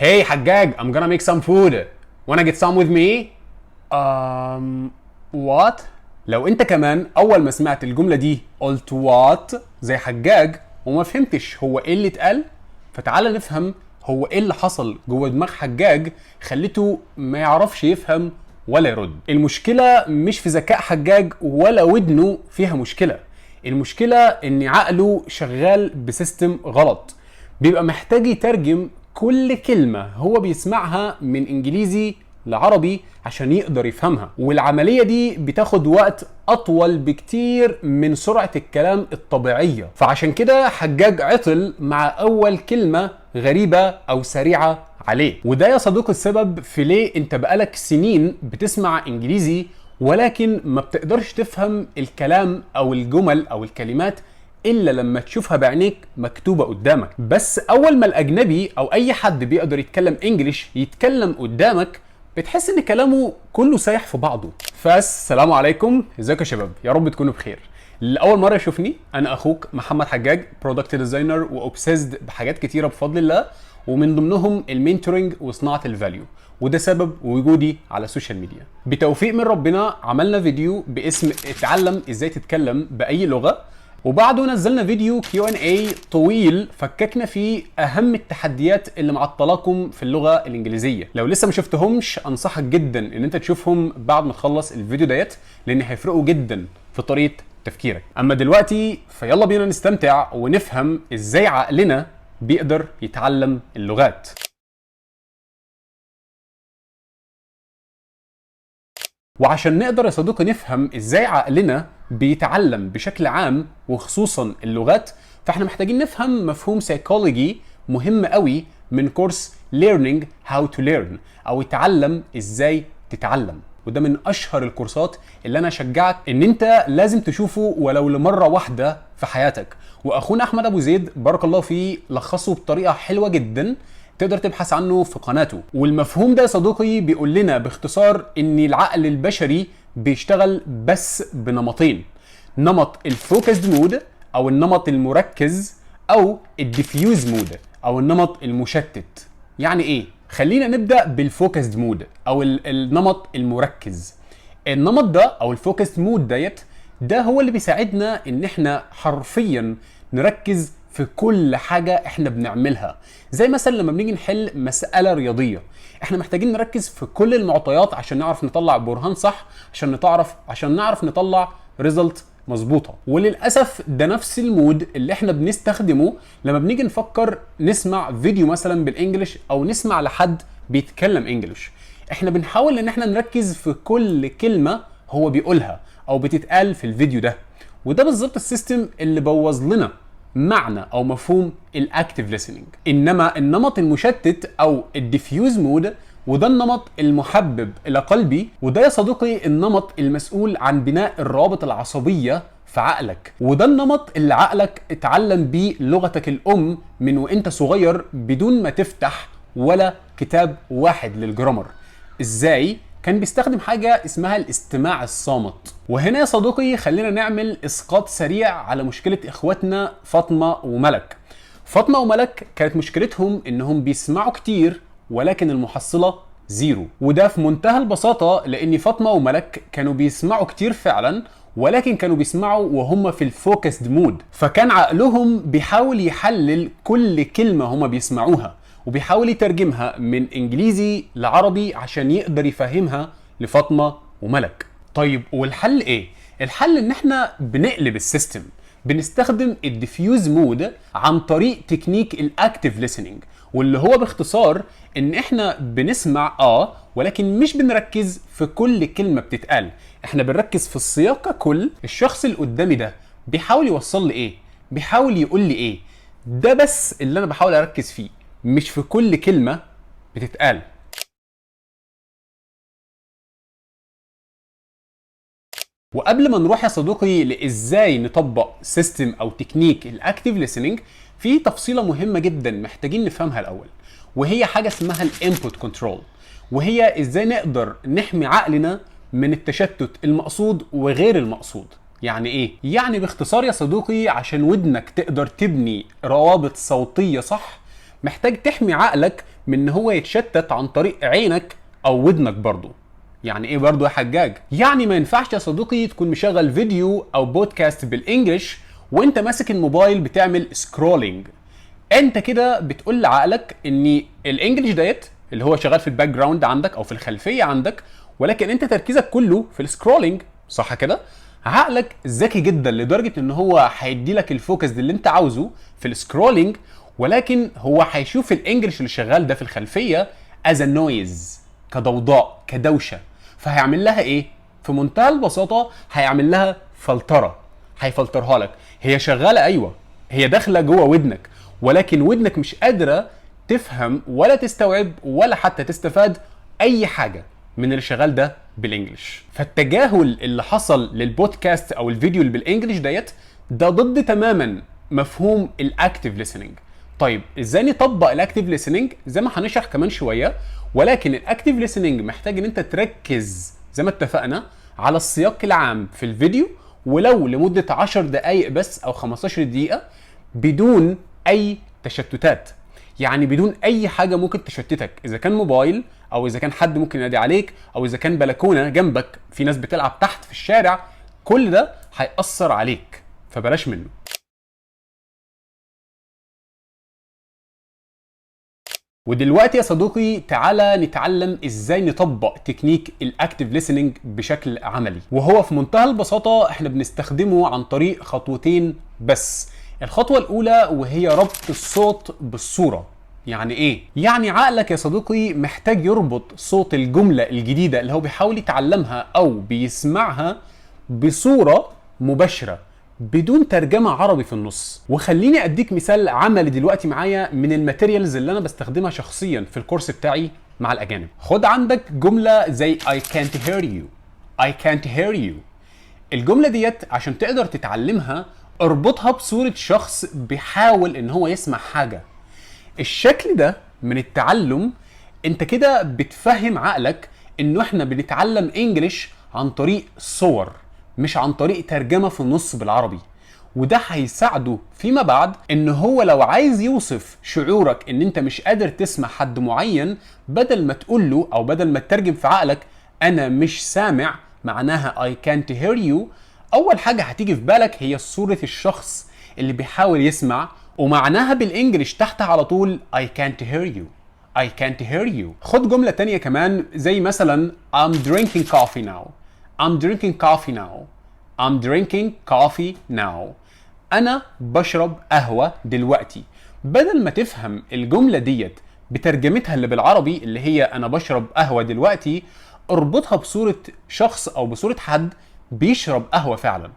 Hey حجاج, I'm gonna make some food. Wanna get some with me? What? لو انت كمان اول ما سمعت الجملة دي قلت what زي حجاج وما فهمتش هو ايه اللي اتقال، فتعال نفهم هو ايه اللي حصل جوه دماغ حجاج خليته ما يعرفش يفهم ولا يرد. المشكلة مش في ذكاء حجاج ولا ودنه فيها مشكلة، المشكلة ان عقله شغال بسيستم غلط، بيبقى محتاج يترجم كل كلمة هو بيسمعها من انجليزي لعربي عشان يقدر يفهمها، والعملية دي بتاخد وقت اطول بكتير من سرعة الكلام الطبيعية. فعشان كده حجاج عطل مع اول كلمة غريبة او سريعة عليه. وده يا صديقي السبب في ليه انت بقالك سنين بتسمع انجليزي ولكن ما بتقدرش تفهم الكلام او الجمل او الكلمات الا لما تشوفها بعينيك مكتوبة قدامك. بس اول ما الاجنبي او اي حد بيقدر يتكلم انجليش يتكلم قدامك بتحس ان كلامه كله سايح في بعضه. فالسلام عليكم، ازيكم يا شباب، يا رب تكونوا بخير. لاول مره يشوفني انا اخوك محمد حجاج، برودكت ديزاينر واوبسيسد بحاجات كتيره بفضل الله، ومن ضمنهم المينتورنج وصناعه الفاليو، وده سبب وجودي على السوشيال ميديا. بتوفيق من ربنا عملنا فيديو باسم اتعلم ازاي تتكلم باي لغه، وبعده نزلنا فيديو Q&A طويل فككنا فيه اهم التحديات اللي معطلاكم في اللغه الانجليزيه. لو لسه ما شفتهمش انصحك جدا ان انت تشوفهم بعد ما تخلص الفيديو ديت، لان هيفرقوا جدا في طريقه تفكيرك. اما دلوقتي فيلا بينا نستمتع ونفهم ازاي عقلنا بيقدر يتعلم اللغات. وعشان نقدر يا صديقي نفهم ازاي عقلنا بيتعلم بشكل عام وخصوصا اللغات، فاحنا محتاجين نفهم مفهوم سيكولوجي مهم قوي من كورس Learning How to Learn او اتعلم ازاي تتعلم. وده من اشهر الكورسات اللي انا اشجعك ان انت لازم تشوفه ولو لمرة واحدة في حياتك. واخونا احمد ابو زيد بارك الله فيه لخصه بطريقة حلوة جدا تقدر تبحث عنه في قناته. والمفهوم ده يا صديقي بيقول لنا باختصار ان العقل البشري بيشتغل بس بنمطين: نمط الفوكسد مود او النمط المركز، او الديفيوز مود او النمط المشتت. يعني ايه؟ خلينا نبدا بالفوكسد مود او النمط المركز. النمط ده او الفوكسد مود ده هو اللي بيساعدنا ان احنا حرفيا نركز في كل حاجة احنا بنعملها. زي مثلا لما بنيجي نحل مسألة رياضية، احنا محتاجين نركز في كل المعطيات عشان نعرف نطلع برهان صح، عشان نعرف نطلع ريزلت مظبوطة. وللأسف ده نفس المود اللي احنا بنستخدمه لما بنيجي نفكر نسمع فيديو مثلا بالانجلش او نسمع لحد بيتكلم انجلش. احنا بنحاول ان احنا نركز في كل كلمة هو بيقولها او بتتقال في الفيديو ده. وده بالظبط السيستم اللي بوظ لنا معنى او مفهوم الاكتيف ليسننج. انما النمط المشتت او الديفيوز مود، وده النمط المحبب الى قلبي، وده يا صديقي النمط المسؤول عن بناء الروابط العصبيه في عقلك. وده النمط اللي عقلك اتعلم بيه لغتك الام من وانت صغير بدون ما تفتح ولا كتاب واحد للجرامر. ازاي؟ كان بيستخدم حاجة اسمها الاستماع الصامت. وهنا يا صديقي خلينا نعمل اسقاط سريع على مشكلة اخواتنا فاطمة وملك. فاطمة وملك كانت مشكلتهم انهم بيسمعوا كتير ولكن المحصلة زيرو. وده في منتهى البساطة لان فاطمة وملك كانوا بيسمعوا كتير فعلا، ولكن كانوا بيسمعوا وهم في الفوكسد مود، فكان عقلهم بيحاول يحلل كل كلمة هم بيسمعوها وبيحاول يترجمها من انجليزي لعربي عشان يقدر يفهمها لفاطمة وملك. طيب والحل ايه؟ الحل ان احنا بنقلب السيستم، بنستخدم الديفيوز مود عن طريق تكنيك الاكتيف ليسننج، واللي هو باختصار ان احنا بنسمع ولكن مش بنركز في كل كلمة بتتقال، احنا بنركز في السياق ككل. الشخص اللي قدامي ده بيحاول يوصل لي ايه؟ بيحاول يقول لي ايه؟ ده بس اللي انا بحاول اركز فيه، مش في كل كلمة بتتقال. وقبل ما نروح يا صديقي لازاي نطبق سيستم او تكنيك الاكتيف ليسننج، في تفصيلة مهمة جدا محتاجين نفهمها الاول، وهي حاجة اسمها الانبوت كنترول، وهي ازاي نقدر نحمي عقلنا من التشتت المقصود وغير المقصود. يعني ايه؟ يعني باختصار يا صديقي عشان ودنك تقدر تبني روابط صوتية صح، محتاج تحمي عقلك من ان هو يتشتت عن طريق عينك او ودنك برضه. يعني ايه برضه يا حجاج؟ يعني ما ينفعش يا صديقي تكون مشغل فيديو او بودكاست بالانجلش وانت ماسك الموبايل بتعمل سكرولينج. انت كده بتقول لعقلك ان الانجليش ديت اللي هو شغال في الباك جراوند عندك او في الخلفيه عندك، ولكن انت تركيزك كله في السكرولينج، صح كده؟ عقلك ذكي جدا لدرجه ان هو هيدي لك الفوكس اللي انت عاوزه في السكرولينج، ولكن هو هيشوف الانجليش اللي شغال ده في الخلفيه از نويز، كضوضاء، كدوشه. فهيعمل لها ايه؟ في منتهى البساطه هيعمل لها فلتره، هيفلترها لك. هي شغاله ايوه، هي داخله جوه ودنك، ولكن ودنك مش قادره تفهم ولا تستوعب ولا حتى تستفاد اي حاجه من اللي شغال ده بالانجلش. فالتجاهل اللي حصل للبودكاست او الفيديو اللي بالانجلش ديت ده ضد تماما مفهوم الاكتيف ليسننج. طيب ازاي نطبق الاكتيف ليسننج؟ زي ما هنشرح كمان شويه، ولكن الاكتيف ليسننج محتاج ان انت تركز زي ما اتفقنا على السياق العام في الفيديو، ولو لمده 10 دقائق بس او 15 دقيقه بدون اي تشتتات. يعني بدون اي حاجه ممكن تشتتك، اذا كان موبايل او اذا كان حد ممكن ينادي عليك او اذا كان بلكونه جنبك في ناس بتلعب تحت في الشارع، كل ده هيأثر عليك، فبلاش منه. ودلوقتي يا صديقي تعالى نتعلم ازاي نطبق تكنيك الاكتيف ليسننج بشكل عملي، وهو في منتهى البساطه احنا بنستخدمه عن طريق خطوتين بس. الخطوه الاولى وهي ربط الصوت بالصوره. يعني ايه؟ يعني عقلك يا صديقي محتاج يربط صوت الجمله الجديده اللي هو بيحاول يتعلمها او بيسمعها بصوره مباشره بدون ترجمة عربي في النص. وخليني اديك مثال عملي دلوقتي معايا من الماتيريالز اللي انا بستخدمها شخصيا في الكورس بتاعي مع الاجانب. خد عندك جملة زي I can't hear you. I can't hear you. الجملة ديت عشان تقدر تتعلمها اربطها بصورة شخص بيحاول ان هو يسمع حاجة. الشكل ده من التعلم انت كده بتفهم عقلك انه احنا بنتعلم انجليش عن طريق صور، مش عن طريق ترجمة في النص بالعربي. وده هيساعده فيما بعد ان هو لو عايز يوصف شعورك ان انت مش قادر تسمع حد معين، بدل ما تقول له او بدل ما تترجم في عقلك انا مش سامع معناها I can't hear you، اول حاجة هتيجي في بالك هي صورة الشخص اللي بيحاول يسمع، ومعناها بالانجليش تحت على طول I can't hear you. I can't hear you. خد جملة تانية كمان زي مثلا I'm drinking coffee now. I'm drinking coffee now. I'm drinking coffee now. أنا بشرب قهوة دلوقتي. بدل ما تفهم الجملة ديت بترجمتها اللي بالعربي اللي هي أنا بشرب قهوة دلوقتي، اربطها بصورة شخص أو بصورة حد بيشرب قهوة فعلا.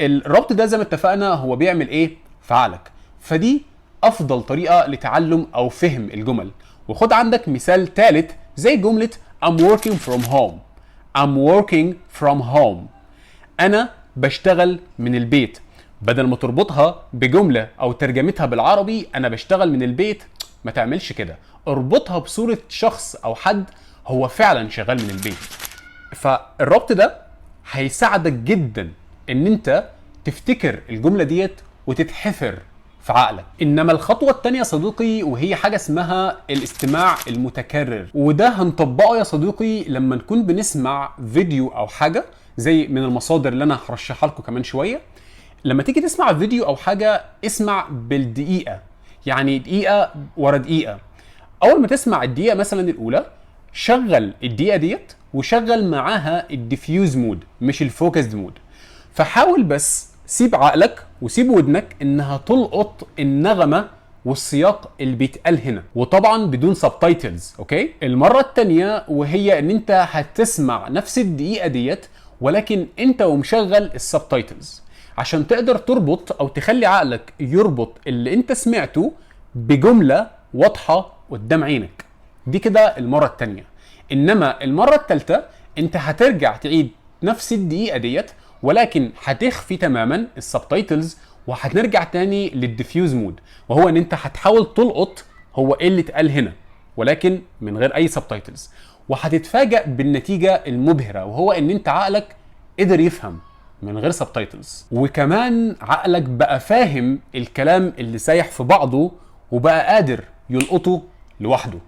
الربط ده زي ما اتفقنا هو بيعمل إيه؟ فعلك. فدي أفضل طريقة لتعلم أو فهم الجمل. وخد عندك مثال ثالث زي جملة I'm working from home. I'm working from home. أنا بشتغل من البيت. بدل ما تربطها بجملة أو ترجمتها بالعربي أنا بشتغل من البيت، ما تعملش كده. اربطها بصورة شخص أو حد هو فعلا شغال من البيت. فالربط ده هيساعدك جدا إن أنت تفتكر الجملة ديت وتتحفر في عقلك. انما الخطوه الثانيه يا صديقي وهي حاجه اسمها الاستماع المتكرر، وده هنطبقه يا صديقي لما نكون بنسمع فيديو او حاجه زي من المصادر اللي انا هرشحها لكم كمان شويه. لما تيجي تسمع فيديو او حاجه اسمع بالدقيقه، يعني دقيقه ورا دقيقه. اول ما تسمع الدقيقه مثلا الاولى شغل الدقيقه ديت وشغل معاها الديفيوز مود مش الفوكسد مود. فحاول بس سيب عقلك وسيب ودنك انها تلقط النغمه والسياق اللي بيتقال هنا، وطبعا بدون سبتايتلز. اوكي؟ المره الثانيه وهي ان انت هتسمع نفس الدقيقه ديت ولكن انت ومشغل السبتايتلز عشان تقدر تربط او تخلي عقلك يربط اللي انت سمعته بجمله واضحه قدام عينك. دي كده المره الثانيه. انما المره الثالثه انت هترجع تعيد نفس الدقيقه ديت ولكن هتخفي تماما السبتايتلز وهنرجع تاني للديفيوز مود، وهو ان انت هتحاول تلقط هو ايه اللي اتقال هنا ولكن من غير اي سبتايتلز، وهتتفاجأ بالنتيجة المبهرة وهو ان انت عقلك قدر يفهم من غير سبتايتلز، وكمان عقلك بقى فاهم الكلام اللي سايح في بعضه وبقى قادر يلقطه لوحده.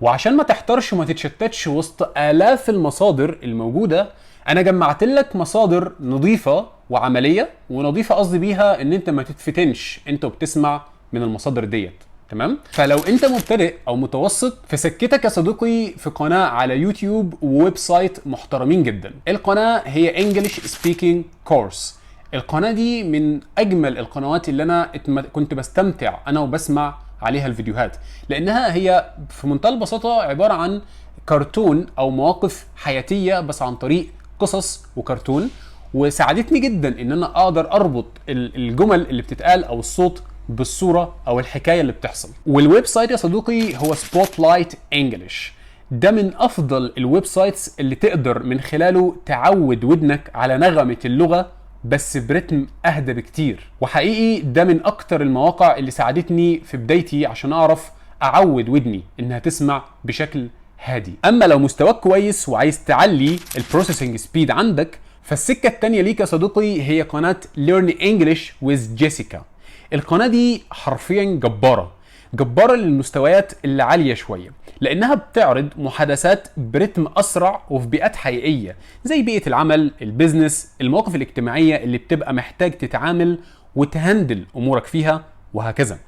وعشان ما تحترش وما تتشتتش وسط آلاف المصادر الموجودة، أنا جمعت لك مصادر نظيفة وعملية. ونظيفة قصدي بيها إن أنت ما تتفتنش أنت وبتسمع من المصادر ديت. تمام؟ فلو أنت مبتدئ أو متوسط، في سكتك يا صديقي في قناة على يوتيوب وويب سايت محترمين جدا. القناة هي English Speaking Course. القناة دي من أجمل القنوات اللي أنا كنت بستمتع أنا وبسمع عليها الفيديوهات، لانها هي في منتهى البساطه عباره عن كرتون او مواقف حياتيه بس عن طريق قصص وكرتون. وساعدتني جدا ان انا اقدر اربط الجمل اللي بتتقال او الصوت بالصوره او الحكايه اللي بتحصل. والويب سايت يا صديقي هو سبوتلايت انجلش. ده من افضل الويب سايتس اللي تقدر من خلاله تعود ودنك على نغمه اللغه بس برتم اهدى بكتير. وحقيقي ده من اكتر المواقع اللي ساعدتني في بدايتي عشان اعرف اعود ودني انها تسمع بشكل هادي. اما لو مستواك كويس وعايز تعلي البروسيسنج سبيد عندك، فالسكه التانيه ليك يا صديقي هي قناه Learn English with Jessica. القناه دي حرفيا جباره للمستويات اللي عاليه شويه، لانها بتعرض محادثات برتم اسرع وفي بيئات حقيقيه زي بيئه العمل، البيزنس، المواقف الاجتماعيه اللي بتبقى محتاج تتعامل وتهندل امورك فيها وهكذا.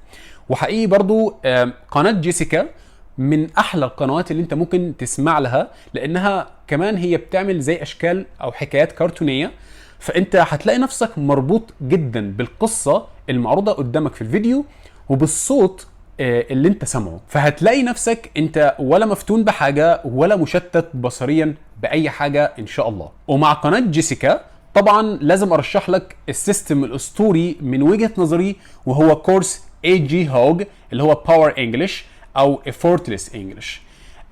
وحقيقي برضو قناه جيسيكا من احلى القنوات اللي انت ممكن تسمع لها، لانها كمان هي بتعمل زي اشكال او حكايات كرتونيه، فانت هتلاقي نفسك مربوط جدا بالقصه المعروضه قدامك في الفيديو وبالصوت اللي انت سامعه. فهتلاقي نفسك انت ولا مفتون بحاجه ولا مشتت بصريا باي حاجه ان شاء الله. ومع قناه جيسيكا طبعا لازم ارشح لك السيستم الاسطوري من وجهه نظري، وهو كورس AG هوج اللي هو باور انجلش او effortless انجلش.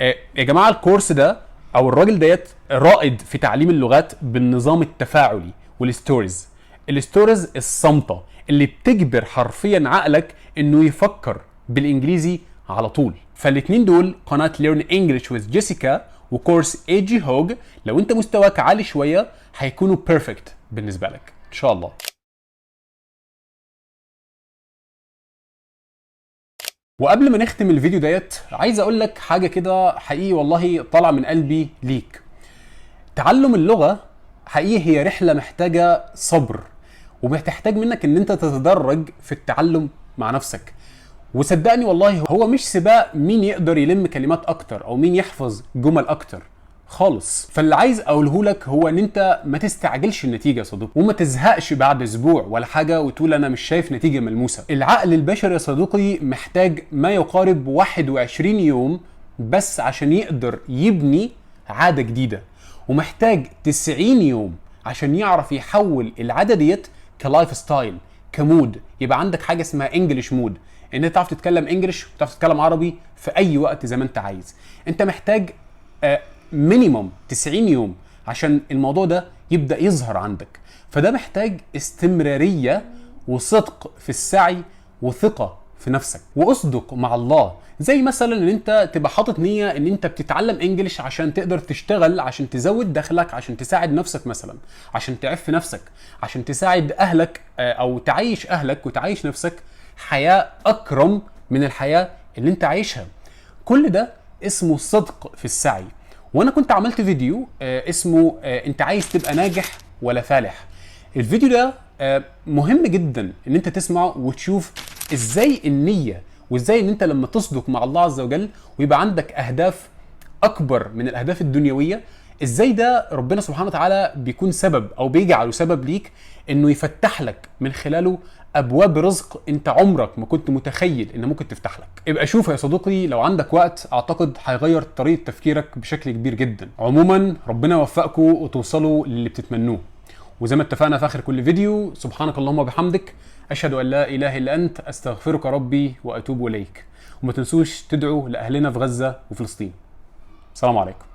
يا جماعه الكورس ده او الراجل ديت رائد في تعليم اللغات بالنظام التفاعلي والستوريز. الستوريز الصامته اللي بتجبر حرفيا عقلك انه يفكر بالانجليزي على طول. فالاتنين دول قناه Learn English with Jessica وكورس AG هوج، لو انت مستواك عالي شويه هيكونوا بيرفكت بالنسبه لك ان شاء الله. وقبل ما نختم الفيديو ديت عايز اقول لك حاجه كده حقيقي والله طالعه من قلبي ليك. تعلم اللغه حقيقي هي رحله محتاجه صبر، وبتحتاج منك ان انت تتدرج في التعلم مع نفسك. وصدقني والله هو مش سباق مين يقدر يلم كلمات اكتر او مين يحفظ جمل اكتر خالص. فاللي عايز اقوله لك هو ان انت ما تستعجلش النتيجه يا صديقي، وما تزهقش بعد اسبوع ولا حاجه وتقول انا مش شايف نتيجه ملموسه. العقل البشري يا صديقي محتاج ما يقارب 21 يوم بس عشان يقدر يبني عاده جديده، ومحتاج 90 يوم عشان يعرف يحول العاده ديت كلايف ستايل، كمود. يبقى عندك حاجه اسمها انجلش مود، ان انت تعرف تتكلم انجلش وتعرف تتكلم عربي في اي وقت زي ما انت عايز. انت محتاج مينيموم 90 يوم عشان الموضوع ده يبدأ يظهر عندك. فده محتاج استمرارية وصدق في السعي وثقة في نفسك واصدق مع الله. زي مثلا ان انت تبقى حاطط نية ان انت بتتعلم انجليش عشان تقدر تشتغل، عشان تزود دخلك، عشان تساعد نفسك مثلا، عشان تعف نفسك، عشان تساعد اهلك او تعيش اهلك وتعيش نفسك حياة اكرم من الحياة اللي انت عايشها. كل ده اسمه صدق في السعي. وانا كنت عملت فيديو اسمه انت عايز تبقى ناجح ولا فالح. الفيديو ده مهم جدا ان انت تسمعه وتشوف ازاي النية وازاي ان انت لما تصدق مع الله عز وجل ويبقى عندك اهداف اكبر من الاهداف الدنيوية، ازاي ده ربنا سبحانه وتعالى بيكون سبب او بيجعله سبب ليك انه يفتح لك من خلاله ابواب رزق انت عمرك ما كنت متخيل ان ممكن تفتح لك. ابقى شوف يا صديقي لو عندك وقت، اعتقد هيغير طريقه تفكيرك بشكل كبير جدا. عموما ربنا يوفقكم وتوصلوا للي بتتمنوه. وزي ما اتفقنا في اخر كل فيديو، سبحانك اللهم وبحمدك اشهد ان لا اله الا انت استغفرك ربي واتوب اليك. وما تنسوش تدعوا لاهلنا في غزه وفلسطين. السلام عليكم.